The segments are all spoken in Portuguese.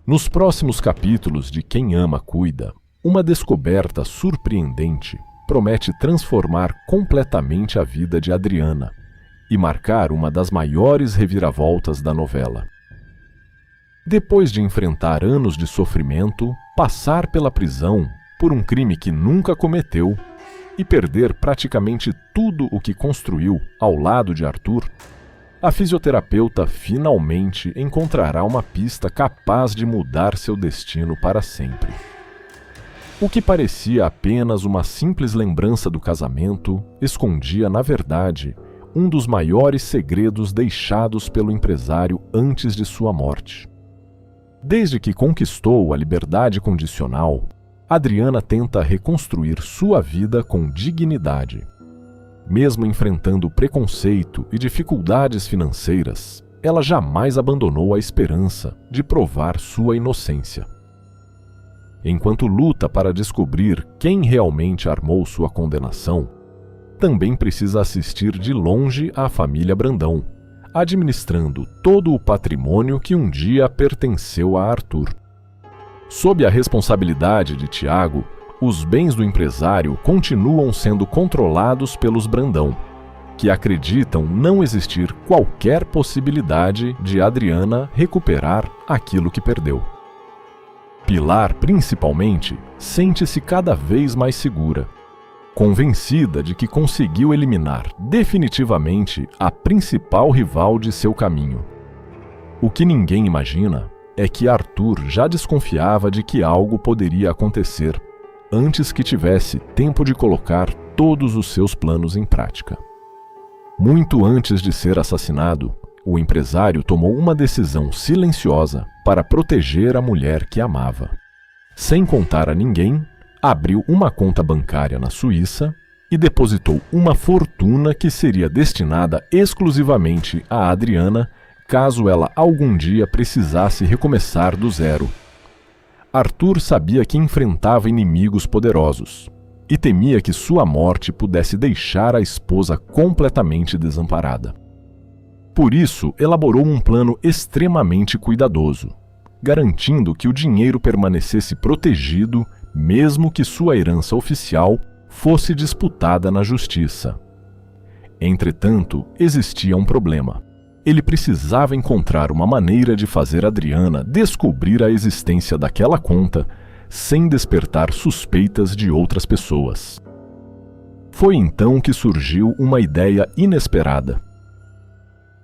Nos próximos capítulos de Quem Ama Cuida, uma descoberta surpreendente promete transformar completamente a vida de Adriana e marcar uma das maiores reviravoltas da novela. Depois de enfrentar anos de sofrimento, passar pela prisão por um crime que nunca cometeu e perder praticamente tudo o que construiu ao lado de Arthur, a fisioterapeuta finalmente encontrará uma pista capaz de mudar seu destino para sempre. O que parecia apenas uma simples lembrança do casamento escondia, na verdade, um dos maiores segredos deixados pelo empresário antes de sua morte. Desde que conquistou a liberdade condicional, Adriana tenta reconstruir sua vida com dignidade. Mesmo enfrentando preconceito e dificuldades financeiras, ela jamais abandonou a esperança de provar sua inocência. Enquanto luta para descobrir quem realmente armou sua condenação, também precisa assistir de longe à família Brandão, administrando todo o patrimônio que um dia pertenceu a Arthur. Sob a responsabilidade de Tiago, os bens do empresário continuam sendo controlados pelos Brandão, que acreditam não existir qualquer possibilidade de Adriana recuperar aquilo que perdeu. Pilar, principalmente, sente-se cada vez mais segura, convencida de que conseguiu eliminar definitivamente a principal rival de seu caminho. O que ninguém imagina é que Arthur já desconfiava de que algo poderia acontecer antes que tivesse tempo de colocar todos os seus planos em prática. Muito antes de ser assassinado, o empresário tomou uma decisão silenciosa para proteger a mulher que amava. Sem contar a ninguém, abriu uma conta bancária na Suíça e depositou uma fortuna que seria destinada exclusivamente a Adriana caso ela algum dia precisasse recomeçar do zero. Arthur sabia que enfrentava inimigos poderosos e temia que sua morte pudesse deixar a esposa completamente desamparada. Por isso, elaborou um plano extremamente cuidadoso, garantindo que o dinheiro permanecesse protegido mesmo que sua herança oficial fosse disputada na justiça. Entretanto, existia um problema. Ele precisava encontrar uma maneira de fazer Adriana descobrir a existência daquela conta sem despertar suspeitas de outras pessoas. Foi então que surgiu uma ideia inesperada.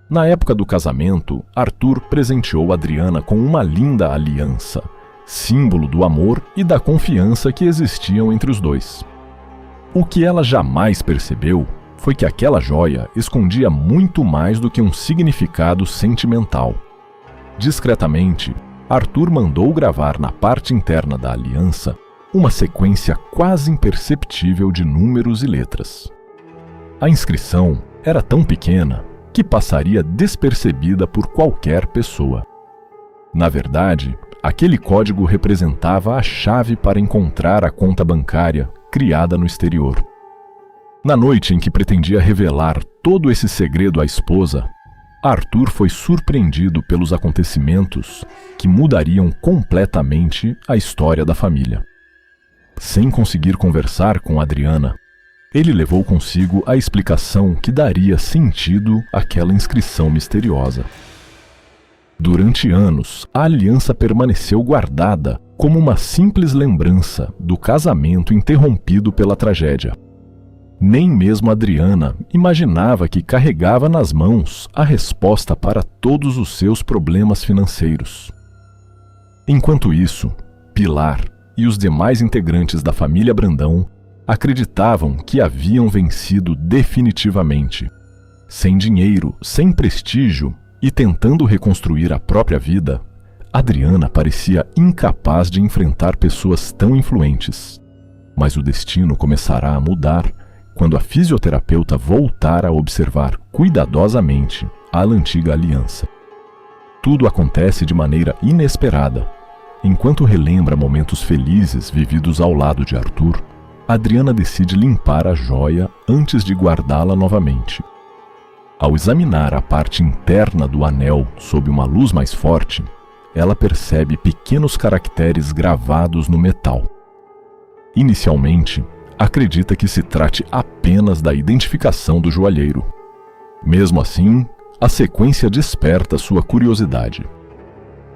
Na época do casamento, Arthur presenteou Adriana com uma linda aliança, símbolo do amor e da confiança que existiam entre os dois. O que ela jamais percebeu foi que aquela joia escondia muito mais do que um significado sentimental. Discretamente, Arthur mandou gravar na parte interna da aliança uma sequência quase imperceptível de números e letras. A inscrição era tão pequena que passaria despercebida por qualquer pessoa. Na verdade, aquele código representava a chave para encontrar a conta bancária criada no exterior. Na noite em que pretendia revelar todo esse segredo à esposa, Arthur foi surpreendido pelos acontecimentos que mudariam completamente a história da família. Sem conseguir conversar com Adriana, ele levou consigo a explicação que daria sentido àquela inscrição misteriosa. Durante anos, a aliança permaneceu guardada como uma simples lembrança do casamento interrompido pela tragédia. Nem mesmo Adriana imaginava que carregava nas mãos a resposta para todos os seus problemas financeiros. Enquanto isso, Pilar e os demais integrantes da família Brandão acreditavam que haviam vencido definitivamente. Sem dinheiro, sem prestígio e tentando reconstruir a própria vida, Adriana parecia incapaz de enfrentar pessoas tão influentes. Mas o destino começará a mudar quando a fisioterapeuta voltar a observar cuidadosamente a antiga aliança. Tudo acontece de maneira inesperada. Enquanto relembra momentos felizes vividos ao lado de Arthur, Adriana decide limpar a joia antes de guardá-la novamente. Ao examinar a parte interna do anel sob uma luz mais forte, ela percebe pequenos caracteres gravados no metal. Inicialmente, acredita que se trate apenas da identificação do joalheiro. Mesmo assim, a sequência desperta sua curiosidade.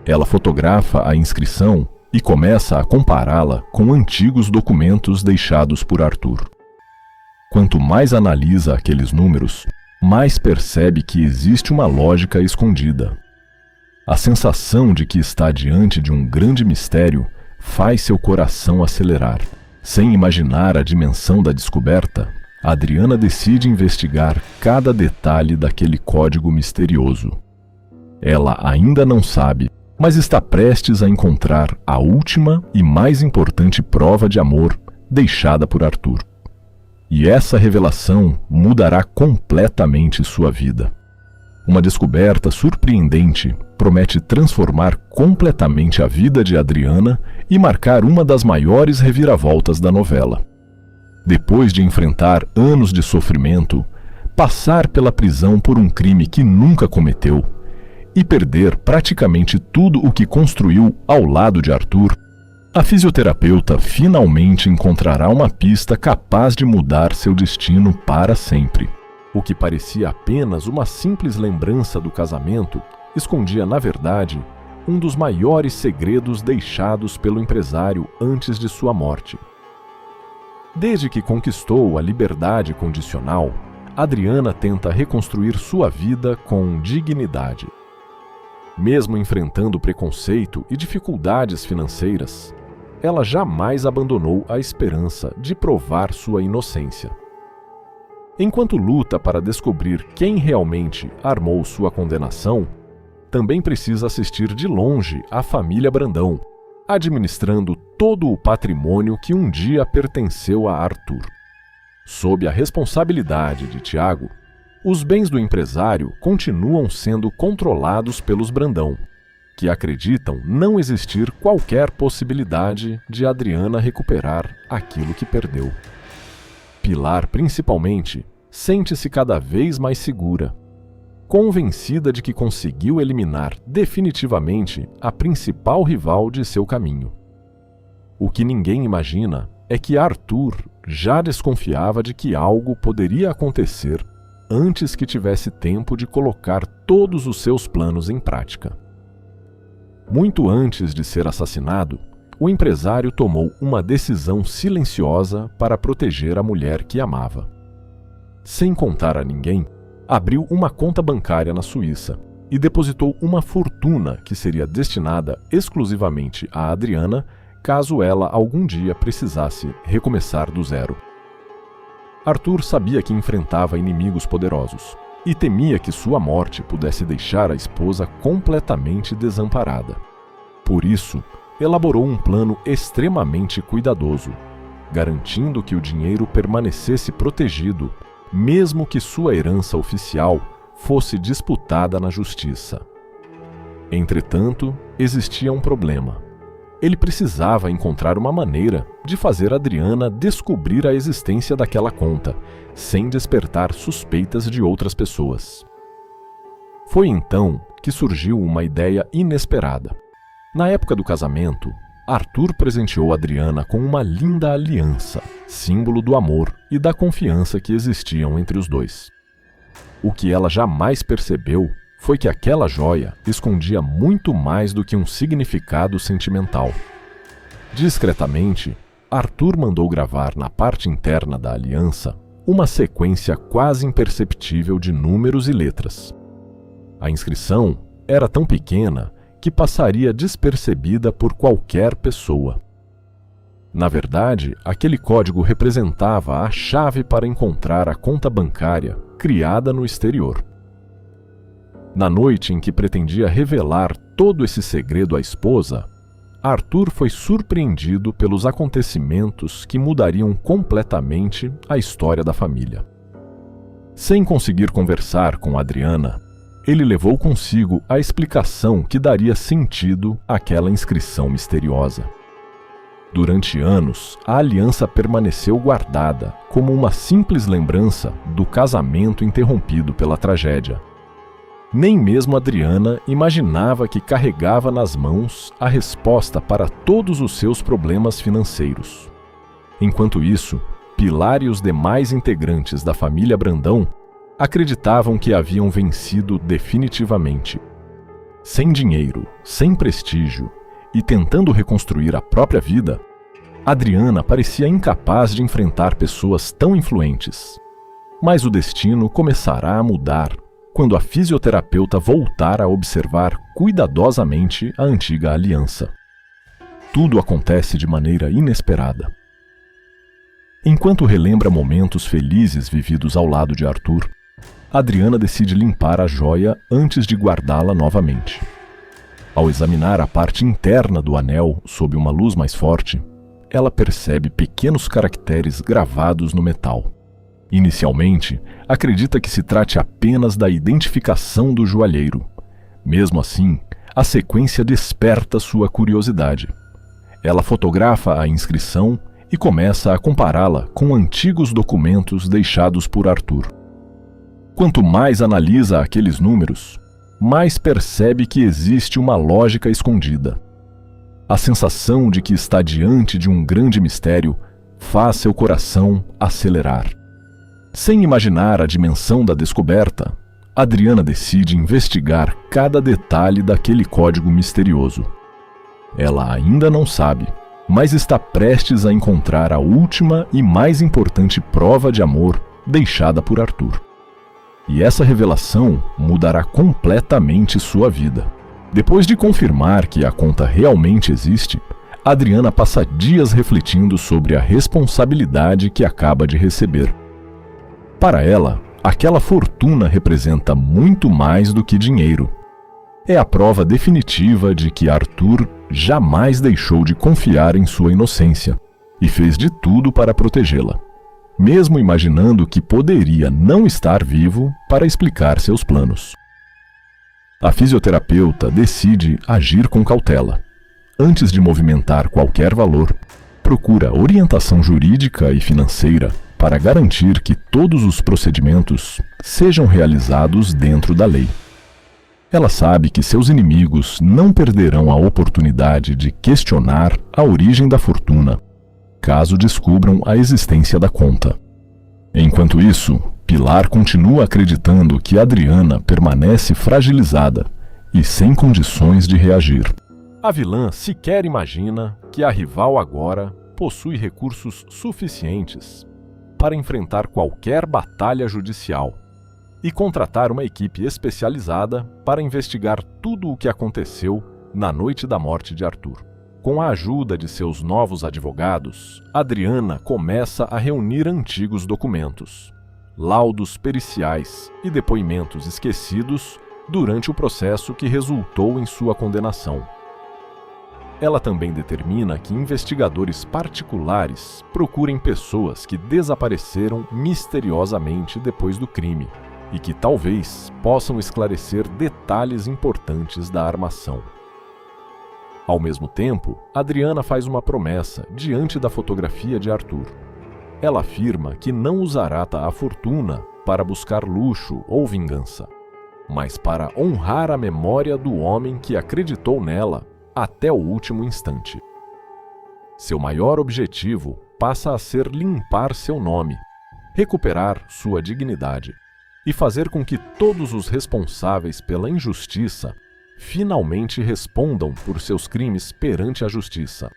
Ela fotografa a inscrição e começa a compará-la com antigos documentos deixados por Arthur. Quanto mais analisa aqueles números, mais percebe que existe uma lógica escondida. A sensação de que está diante de um grande mistério faz seu coração acelerar. Sem imaginar a dimensão da descoberta, Adriana decide investigar cada detalhe daquele código misterioso. Ela ainda não sabe, mas está prestes a encontrar a última e mais importante prova de amor deixada por Arthur. E essa revelação mudará completamente sua vida. Uma descoberta surpreendente promete transformar completamente a vida de Adriana e marcar uma das maiores reviravoltas da novela. Depois de enfrentar anos de sofrimento, passar pela prisão por um crime que nunca cometeu e perder praticamente tudo o que construiu ao lado de Arthur, a fisioterapeuta finalmente encontrará uma pista capaz de mudar seu destino para sempre. O que parecia apenas uma simples lembrança do casamento escondia, na verdade, um dos maiores segredos deixados pelo empresário antes de sua morte. Desde que conquistou a liberdade condicional, Adriana tenta reconstruir sua vida com dignidade. Mesmo enfrentando preconceito e dificuldades financeiras, ela jamais abandonou a esperança de provar sua inocência. Enquanto luta para descobrir quem realmente armou sua condenação, também precisa assistir de longe a família Brandão, administrando todo o patrimônio que um dia pertenceu a Arthur. Sob a responsabilidade de Tiago, os bens do empresário continuam sendo controlados pelos Brandão, que acreditam não existir qualquer possibilidade de Adriana recuperar aquilo que perdeu. Pilar, principalmente, sente-se cada vez mais segura, convencida de que conseguiu eliminar definitivamente a principal rival de seu caminho. O que ninguém imagina é que Arthur já desconfiava de que algo poderia acontecer antes que tivesse tempo de colocar todos os seus planos em prática. Muito antes de ser assassinado, o empresário tomou uma decisão silenciosa para proteger a mulher que amava. Sem contar a ninguém, abriu uma conta bancária na Suíça e depositou uma fortuna que seria destinada exclusivamente a Adriana caso ela algum dia precisasse recomeçar do zero. Arthur sabia que enfrentava inimigos poderosos e temia que sua morte pudesse deixar a esposa completamente desamparada. Por isso, elaborou um plano extremamente cuidadoso, garantindo que o dinheiro permanecesse protegido, mesmo que sua herança oficial fosse disputada na justiça. Entretanto, existia um problema. Ele precisava encontrar uma maneira de fazer Adriana descobrir a existência daquela conta, sem despertar suspeitas de outras pessoas. Foi então que surgiu uma ideia inesperada. Na época do casamento, Arthur presenteou Adriana com uma linda aliança, símbolo do amor e da confiança que existiam entre os dois. O que ela jamais percebeu foi que aquela joia escondia muito mais do que um significado sentimental. Discretamente, Arthur mandou gravar na parte interna da aliança uma sequência quase imperceptível de números e letras. A inscrição era tão pequena que passaria despercebida por qualquer pessoa. Na verdade, aquele código representava a chave para encontrar a conta bancária criada no exterior. Na noite em que pretendia revelar todo esse segredo à esposa, Arthur foi surpreendido pelos acontecimentos que mudariam completamente a história da família. Sem conseguir conversar com Adriana, ele levou consigo a explicação que daria sentido àquela inscrição misteriosa. Durante anos, a aliança permaneceu guardada como uma simples lembrança do casamento interrompido pela tragédia. Nem mesmo Adriana imaginava que carregava nas mãos a resposta para todos os seus problemas financeiros. Enquanto isso, Pilar e os demais integrantes da família Brandão acreditavam que haviam vencido definitivamente. Sem dinheiro, sem prestígio e tentando reconstruir a própria vida, Adriana parecia incapaz de enfrentar pessoas tão influentes. Mas o destino começará a mudar quando a fisioterapeuta voltar a observar cuidadosamente a antiga aliança. Tudo acontece de maneira inesperada. Enquanto relembra momentos felizes vividos ao lado de Arthur, Adriana decide limpar a joia antes de guardá-la novamente. Ao examinar a parte interna do anel sob uma luz mais forte, ela percebe pequenos caracteres gravados no metal. Inicialmente, acredita que se trate apenas da identificação do joalheiro. Mesmo assim, a sequência desperta sua curiosidade. Ela fotografa a inscrição e começa a compará-la com antigos documentos deixados por Arthur. Quanto mais analisa aqueles números, mais percebe que existe uma lógica escondida. A sensação de que está diante de um grande mistério faz seu coração acelerar. Sem imaginar a dimensão da descoberta, Adriana decide investigar cada detalhe daquele código misterioso. Ela ainda não sabe, mas está prestes a encontrar a última e mais importante prova de amor deixada por Arthur. E essa revelação mudará completamente sua vida. Depois de confirmar que a conta realmente existe, Adriana passa dias refletindo sobre a responsabilidade que acaba de receber. Para ela, aquela fortuna representa muito mais do que dinheiro. É a prova definitiva de que Arthur jamais deixou de confiar em sua inocência e fez de tudo para protegê-la, mesmo imaginando que poderia não estar vivo para explicar seus planos. A fisioterapeuta decide agir com cautela. Antes de movimentar qualquer valor, procura orientação jurídica e financeira para garantir que todos os procedimentos sejam realizados dentro da lei. Ela sabe que seus inimigos não perderão a oportunidade de questionar a origem da fortuna, caso descubram a existência da conta. Enquanto isso, Pilar continua acreditando que Adriana permanece fragilizada e sem condições de reagir. A vilã sequer imagina que a rival agora possui recursos suficientes para enfrentar qualquer batalha judicial e contratar uma equipe especializada para investigar tudo o que aconteceu na noite da morte de Arthur. Com a ajuda de seus novos advogados, Adriana começa a reunir antigos documentos, laudos periciais e depoimentos esquecidos durante o processo que resultou em sua condenação. Ela também determina que investigadores particulares procurem pessoas que desapareceram misteriosamente depois do crime e que talvez possam esclarecer detalhes importantes da armação. Ao mesmo tempo, Adriana faz uma promessa diante da fotografia de Arthur. Ela afirma que não usará a fortuna para buscar luxo ou vingança, mas para honrar a memória do homem que acreditou nela até o último instante. Seu maior objetivo passa a ser limpar seu nome, recuperar sua dignidade e fazer com que todos os responsáveis pela injustiça finalmente respondam por seus crimes perante a justiça.